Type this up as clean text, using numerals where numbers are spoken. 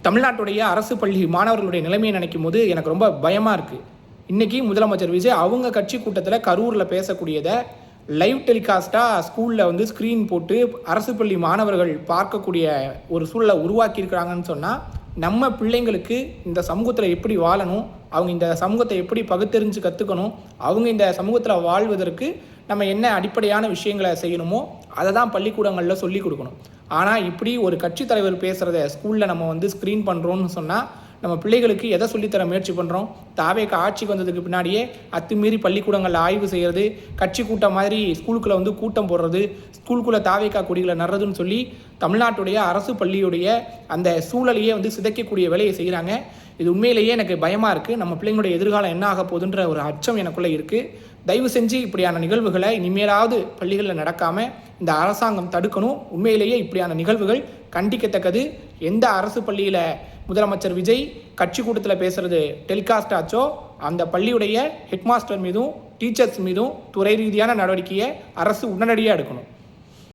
தமிழ்நாட்டுடைய அரசு பள்ளி மாணவர்களுடைய நிலைமையை நினைக்கும் போது எனக்கு ரொம்ப பயமாக இருக்குது. இன்றைக்கி முதலமைச்சர் விஜய் அவங்க கட்சி கூட்டத்தில் கரூரில் பேசக்கூடியதை லைவ் டெலிகாஸ்ட்டாக ஸ்கூலில் ஸ்க்ரீன் போட்டு அரசு பள்ளி மாணவர்கள் பார்க்கக்கூடிய ஒரு சூழலை உருவாக்கியிருக்கிறாங்கன்னு சொன்னால், நம்ம பிள்ளைங்களுக்கு இந்த சமூகத்தில் எப்படி வாழணும், அவங்க இந்த சமூகத்தை எப்படி பகுத்தறிஞ்சு கற்றுக்கணும், அவங்க இந்த சமூகத்தில் வாழ்வதற்கு நம்ம என்ன அடிப்படையான விஷயங்களை செய்யணுமோ அதை தான் பள்ளிக்கூடங்களில் சொல்லிக் கொடுக்கணும். ஆனால் இப்படி ஒரு கட்சித் தலைவர் பேசுகிறத ஸ்கூலில் நம்ம ஸ்க்ரீன் பண்ணுறோன்னு சொன்னால், நம்ம பிள்ளைகளுக்கு எதை சொல்லித்தர முயற்சி பண்ணுறோம்? தாவேக்கு ஆட்சிக்கு வந்ததுக்கு பின்னாடியே அத்துமீறி பள்ளிக்கூடங்களில் ஆய்வு செய்கிறது, கட்சி கூட்டம் மாதிரி ஸ்கூலுக்குள்ளே கூட்டம் போடுறது, ஸ்கூலுக்குள்ளே தாவேக்கா கொடிகளை நடுறதுன்னு சொல்லி தமிழ்நாட்டுடைய அரசு பள்ளியுடைய அந்த சூழலையே சிதைக்கக்கூடிய வேலையை செய்கிறாங்க. இது உண்மையிலேயே எனக்கு பயமாக இருக்குது. நம்ம பிள்ளைங்களுடைய எதிர்காலம் என்ன ஆக போகுதுன்ற ஒரு அச்சம் எனக்குள்ளே இருக்குது. தயவு செஞ்சு இப்படியான நிகழ்வுகளை இனிமேலாவது பள்ளிகளில் நடக்காமல் இந்த அரசாங்கம் தடுக்கணும். உண்மையிலேயே இப்படியான நிகழ்வுகள் கண்டிக்கத்தக்கது. எந்த அரசு பள்ளியில் முதலமைச்சர் விஜய் கட்சி கூட்டத்தில் பேசுகிறது டெலிகாஸ்ட் ஆச்சோ, அந்த பள்ளியுடைய ஹெட்மாஸ்டர் மீதும் டீச்சர்ஸ் மீதும் துறை ரீதியான நடவடிக்கையை அரசு உடனடியாக எடுக்கணும்.